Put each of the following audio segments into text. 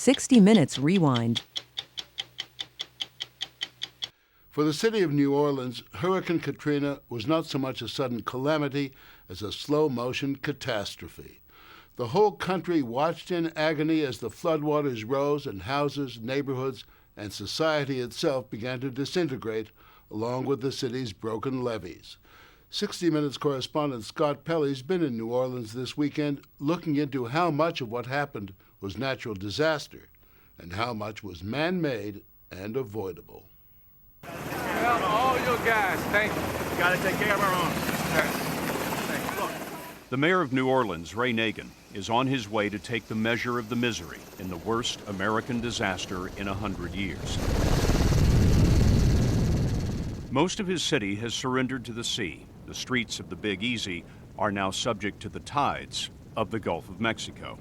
60 Minutes Rewind. For the city of New Orleans, Hurricane Katrina was not so much a sudden calamity as a slow-motion catastrophe. The whole country watched in agony as the floodwaters rose and houses, neighborhoods, and society itself began to disintegrate, along with the city's broken levees. 60 Minutes correspondent Scott Pelley's been in New Orleans this weekend looking into how much of what happened was natural disaster and how much was man-made and avoidable. All you guys, thank you. Got to take care of our own. Thank you. Look. The mayor of New Orleans, Nagin, is on his way to take the measure of the misery in the worst American disaster in 100 years. Most of his city has surrendered to the sea. The streets of the Big Easy are now subject to the tides of the Gulf of Mexico.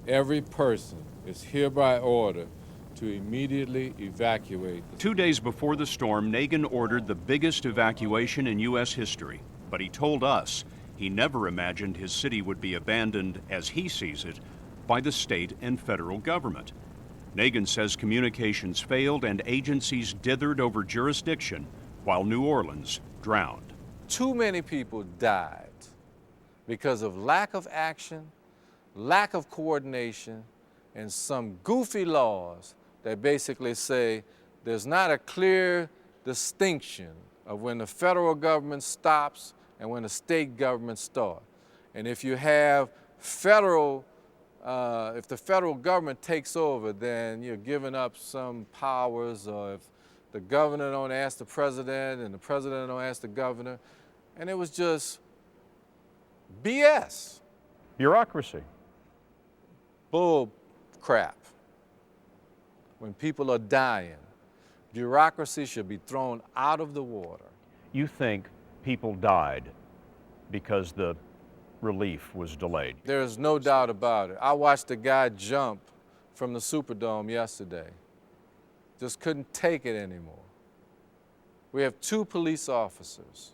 Every person is hereby ordered to immediately evacuate. 2 days before the storm, Nagin ordered the biggest evacuation in U.S. history. But he told us he never imagined his city would be abandoned, as he sees it, by the state and federal government. Nagin says communications failed and agencies dithered over jurisdiction while New Orleans drowned. Too many people died because of lack of action, lack of coordination, and some goofy laws that basically say there's not a clear distinction of when the federal government stops and when the state government starts. And if you have if the federal government takes over, then you're giving up some powers, or if the governor don't ask the president and the president don't ask the governor. And it was just BS. Bureaucracy. Bull crap. When people are dying, bureaucracy should be thrown out of the water. You think people died because the relief was delayed? There is no doubt about it. I watched a guy jump from the Superdome yesterday. Just couldn't take it anymore. We have 2 police officers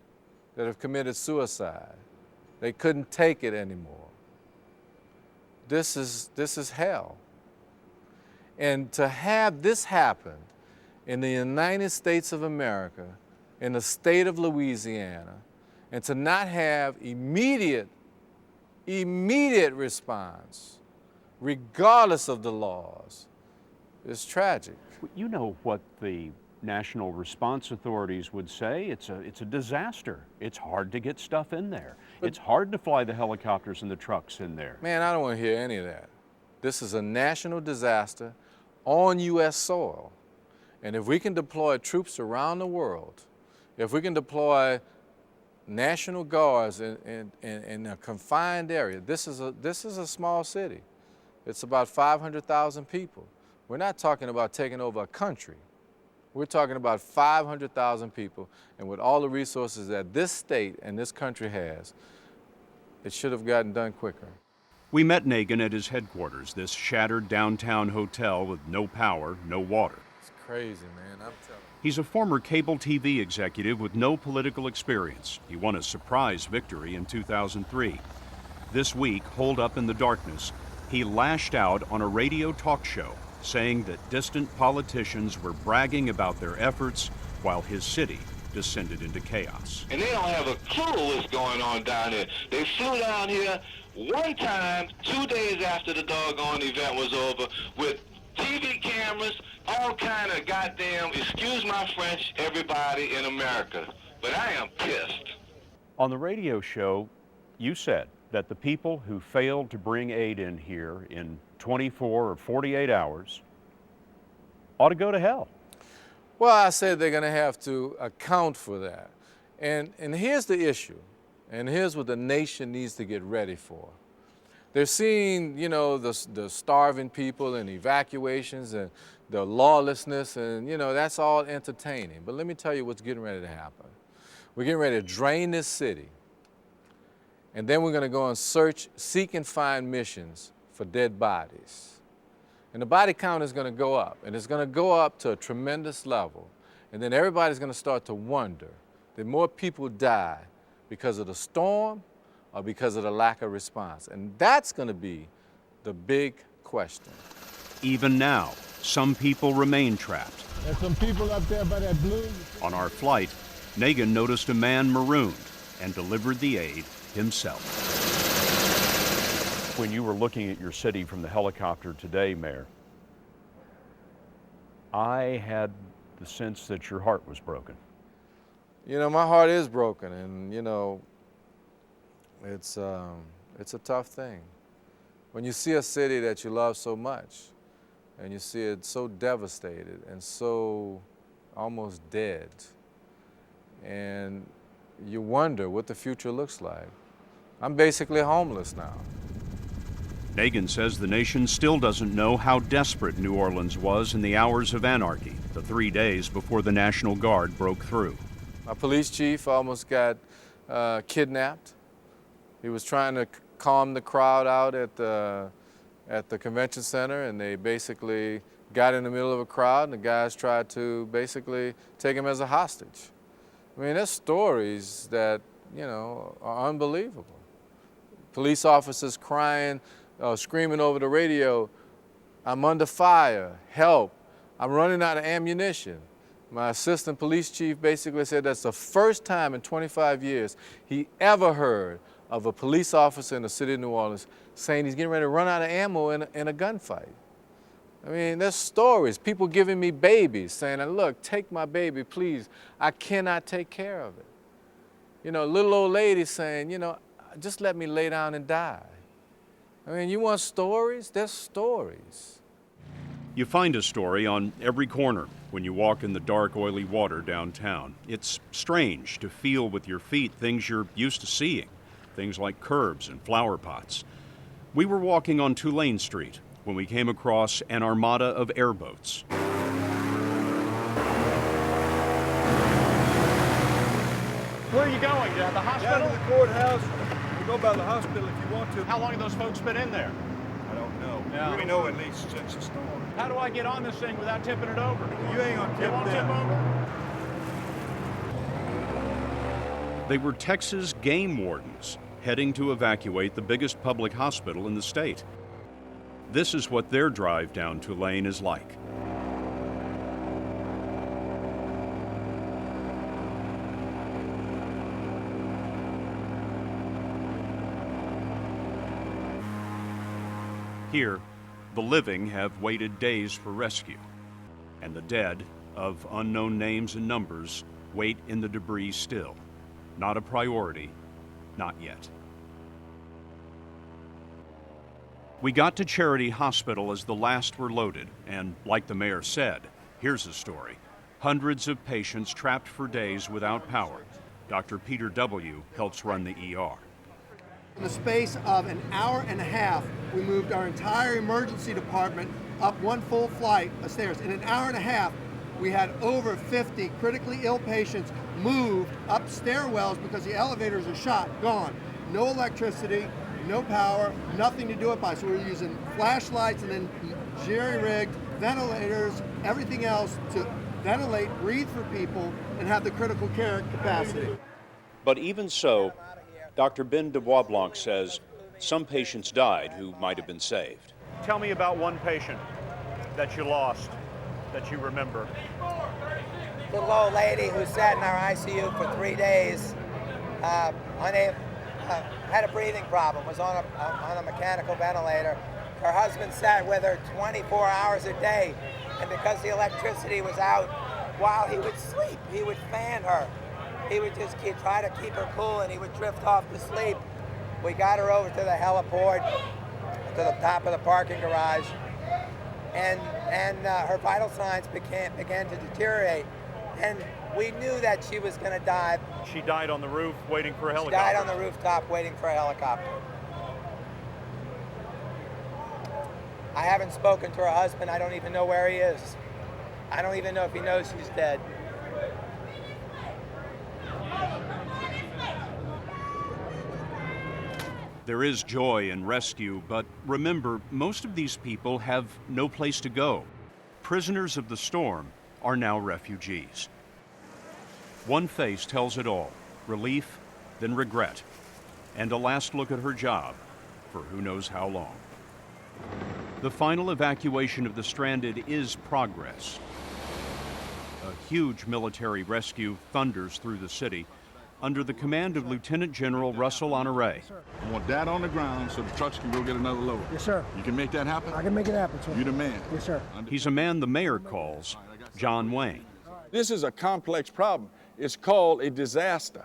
that have committed suicide. They couldn't take it anymore. This is hell. And to have this happen in the United States of America, in the state of Louisiana, and to not have immediate response, regardless of the laws, is tragic. You know what the national response authorities would say? It's a disaster. It's hard to get stuff in there. It's hard to fly the helicopters and the trucks in there. Man, I don't want to hear any of that. This is a national disaster on U.S. soil. And if we can deploy troops around the world, if we can deploy National Guards in a confined area, this is a small city. It's about 500,000 people. We're not talking about taking over a country. We're talking about 500,000 people, and with all the resources that this state and this country has, it should have gotten done quicker. We met Nagin at his headquarters, this shattered downtown hotel with no power, no water. It's crazy, man, I'm telling you. He's a former cable TV executive with no political experience. He won a surprise victory in 2003. This week, holed up in the darkness, he lashed out on a radio talk show, saying that distant politicians were bragging about their efforts while his city descended into chaos. And they don't have a clue what's going on down there. They flew down here one time, 2 days after the doggone event was over, with TV cameras, all kind of goddamn, excuse my French, everybody in America. But I am pissed. On the radio show, you said that the people who failed to bring aid in here in 24 or 48 hours ought to go to hell. Well, I said they're going to have to account for that. And here's the issue, and here's what the nation needs to get ready for. They're seeing, you know, the starving people and evacuations and the lawlessness, and, you know, that's all entertaining. But let me tell you what's getting ready to happen. We're getting ready to drain this city, and then we're going to go and seek and find missions for dead bodies. And the body count is going to go up, and it's going to go up to a tremendous level. And then everybody's going to start to wonder that more people die because of the storm or because of the lack of response. And that's going to be the big question. Even now, some people remain trapped. There's some people up there by that blue. On our flight, Nagin noticed a man marooned and delivered the aid himself. When you were looking at your city from the helicopter today, Mayor, I had the sense that your heart was broken. You know, my heart is broken, and you know, it's a tough thing. When you see a city that you love so much, and you see it so devastated and so almost dead, and you wonder what the future looks like. I'm basically homeless now. Nagin says the nation still doesn't know how desperate New Orleans was in the hours of anarchy, the 3 days before the National Guard broke through. My police chief almost got kidnapped. He was trying to calm the crowd out at the convention center, and they basically got in the middle of a crowd, and the guys tried to basically take him as a hostage. I mean, there's stories that, you know, are unbelievable. Police officers crying, screaming over the radio, "I'm under fire, help, I'm running out of ammunition." My assistant police chief basically said that's the first time in 25 years he ever heard of a police officer in the city of New Orleans saying he's getting ready to run out of ammo in a gunfight. I mean, there's stories, people giving me babies, saying, "Look, take my baby, please, I cannot take care of it." You know, little old lady saying, you know, "Just let me lay down and die." I mean, you want stories? There's stories. You find a story on every corner when you walk in the dark, oily water downtown. It's strange to feel with your feet things you're used to seeing, things like curbs and flower pots. We were walking on Tulane Street when we came across an armada of airboats. Where are you going? To the hospital? Down to the courthouse. You go by the hospital if you want to. How long have those folks been in there? I don't know. Yeah. We know at least since the storm. How do I get on this thing without tipping it over? You ain't gonna It tip won't tip them. over? They were Texas game wardens heading to evacuate the biggest public hospital in the state. This is what their drive down Tulane is like. Here, the living have waited days for rescue, and the dead, of unknown names and numbers, wait in the debris still. Not a priority, not yet. We got to Charity Hospital as the last were loaded, and like the mayor said, here's a story. Hundreds of patients trapped for days without power. Dr. Peter W. helps run the ER. In the space of an hour and a half, we moved our entire emergency department up one full flight of stairs. In an hour and a half, we had over 50 critically ill patients moved up stairwells because the elevators are shot, gone. No electricity, no power, nothing to do it by. So we're using flashlights and then jerry-rigged ventilators, everything else to ventilate, breathe for people, and have the critical care capacity. But even so, Dr. Ben DeBoisblanc says some patients died who might have been saved. Tell me about one patient that you lost, that you remember. Little old lady who sat in our ICU for 3 days, had a breathing problem, was on a mechanical ventilator. Her husband sat with her 24 hours a day, and because the electricity was out, while he would sleep, he would fan her. He would just try to keep her cool, and he would drift off to sleep. We got her over to the heliport, to the top of the parking garage, and her vital signs began to deteriorate. And we knew that she was going to die. She died on the roof waiting for a helicopter. She died on the rooftop waiting for a helicopter. I haven't spoken to her husband. I don't even know where he is. I don't even know if he knows she's dead. There is joy in rescue, but remember, most of these people have no place to go. Prisoners of the storm are now refugees. One face tells it all, relief, then regret, and a last look at her job for who knows how long. The final evacuation of the stranded is progress. A huge military rescue thunders through the city under the command of Lieutenant General Russell Honore. I want that on the ground so the trucks can go get another load. Yes, sir. You can make that happen? I can make it happen, sir. You the man. Yes, sir. He's a man the mayor calls John Wayne. This is a complex problem. It's called a disaster.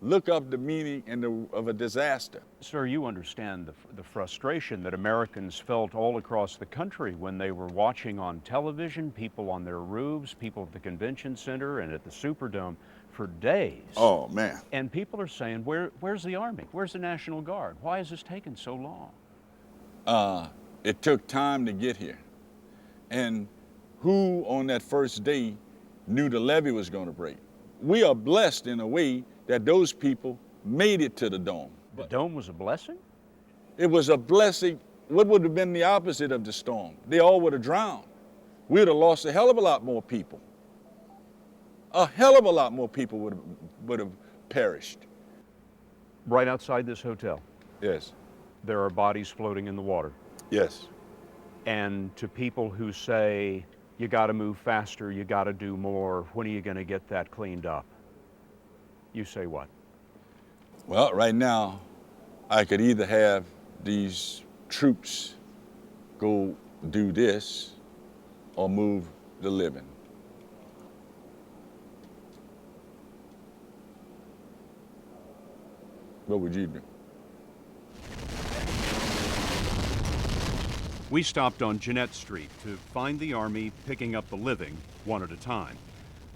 Look up the meaning of a disaster. Sir, you understand the frustration that Americans felt all across the country when they were watching on television, people on their roofs, people at the convention center and at the Superdome for days. Oh, man. And people are saying, where's the Army? Where's the National Guard? Why is this taking so long? It took time to get here. And who on that first day knew the levee was going to break? We are blessed in a way that those people made it to the dome. The dome was a blessing? It was a blessing. What would have been the opposite of the storm? They all would have drowned. We would have lost a hell of a lot more people. A hell of a lot more people would have perished. Right outside this hotel, Yes. there are bodies floating in the water. Yes. And to people who say, you got to move faster, you got to do more, when are you going to get that cleaned up? You say what? Well, right now, I could either have these troops go do this or move the living. What would you do? We stopped on Jeanette Street to find the Army picking up the living one at a time.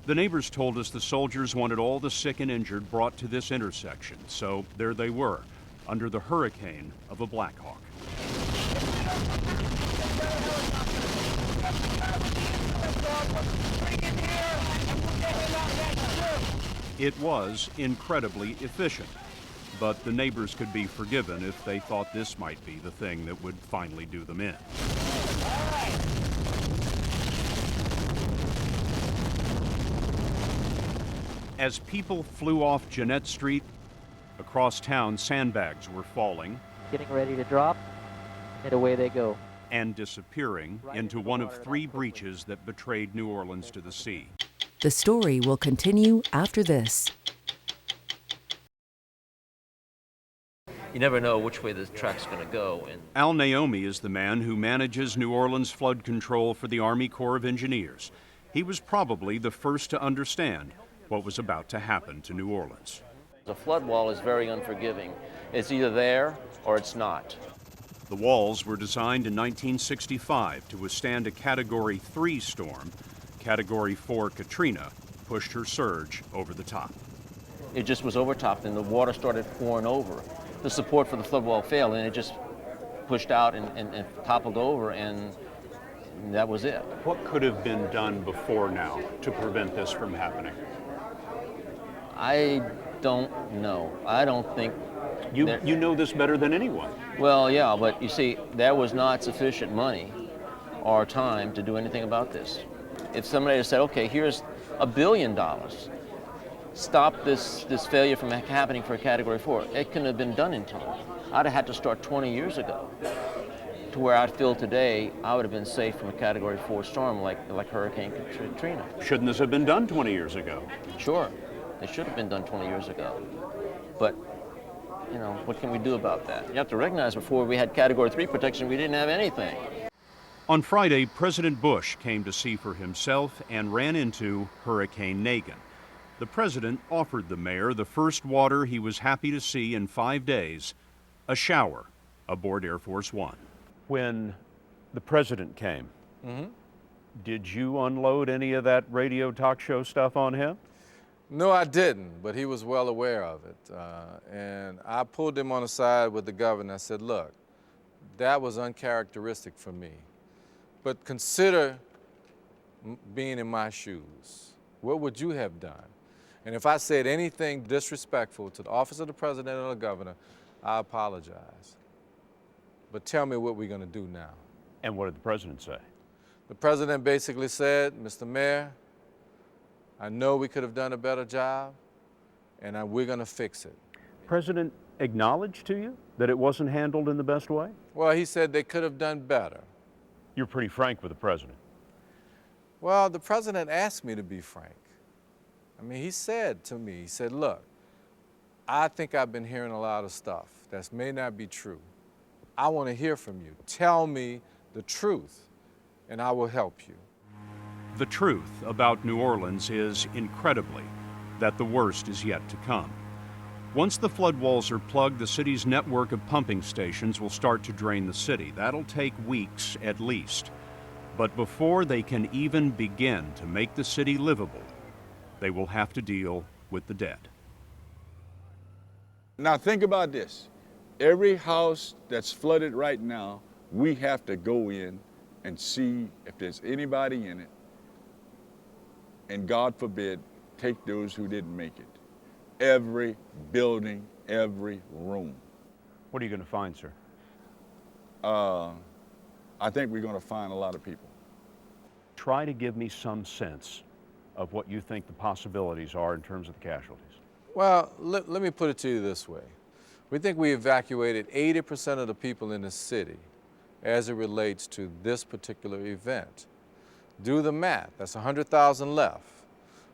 The neighbors told us the soldiers wanted all the sick and injured brought to this intersection, so there they were, under the hurricane of a Black Hawk. It was incredibly efficient, but the neighbors could be forgiven if they thought this might be the thing that would finally do them in. As people flew off Jeanette Street, across town sandbags were falling. Getting ready to drop, and away they go. And disappearing into one of 3 breaches that betrayed New Orleans to the sea. The story will continue after this. You never know which way the track's going to go. And Al Naomi is the man who manages New Orleans flood control for the Army Corps of Engineers. He was probably the first to understand what was about to happen to New Orleans. the flood wall is very unforgiving. It's either there or it's not. The walls were designed in 1965 to withstand a Category 3 storm. Category 4 Katrina pushed her surge over the top. It just was overtopped and the water started pouring over. The support for the flood wall failed and it just pushed out and toppled over, and that was it. What could have been done before now to prevent this from happening? I don't know. I don't think... You know this better than anyone. Well, yeah, but you see, there was not sufficient money or time to do anything about this. If somebody had said, okay, here's $1 billion, stop this failure from happening for a Category 4, it couldn't have been done in time. I'd have had to start 20 years ago. To where I feel today, I would have been safe from a Category 4 storm like Hurricane Katrina. Shouldn't this have been done 20 years ago? Sure, it should have been done 20 years ago. But, you know, what can we do about that? You have to recognize before we had Category 3 protection, we didn't have anything. On Friday, President Bush came to see for himself and ran into Hurricane Nagin. The president offered the mayor the first water he was happy to see in 5 days, a shower aboard Air Force One. When the president came, did you unload any of that radio talk show stuff on him? No, I didn't, but he was well aware of it. And I pulled him on the side with the governor. I said, look, that was uncharacteristic for me. But consider being in my shoes. What would you have done? And if I said anything disrespectful to the office of the president or the governor, I apologize. But tell me what we're going to do now. And what did the president say? The president basically said, Mr. Mayor, I know we could have done a better job, and we're going to fix it. President acknowledged to you that it wasn't handled in the best way? Well, he said they could have done better. You're pretty frank with the president. Well, the president asked me to be frank. I mean, he said to me, he said, look, I think I've been hearing a lot of stuff that may not be true. I want to hear from you. Tell me the truth, and I will help you. The truth about New Orleans is, incredibly, that the worst is yet to come. Once the flood walls are plugged, the city's network of pumping stations will start to drain the city. That'll take weeks at least. But before they can even begin to make the city livable, they will have to deal with the dead. Now think about this. Every house that's flooded right now, we have to go in and see if there's anybody in it, and God forbid, take those who didn't make it. Every building, every room. What are you going to find, sir? I think we're going to find a lot of people. Try to give me some sense of what you think the possibilities are in terms of the casualties. Well, let me put it to you this way. We think we evacuated 80% of the people in the city as it relates to this particular event. Do the math, that's 100,000 left.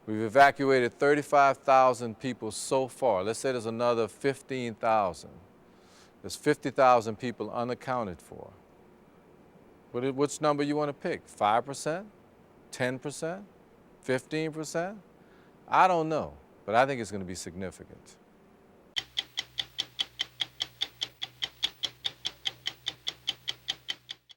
We've evacuated 35,000 people so far. Let's say there's another 15,000. There's 50,000 people unaccounted for. Which number you want to pick? 5%? 10%? 15%? I don't know, but I think it's going to be significant.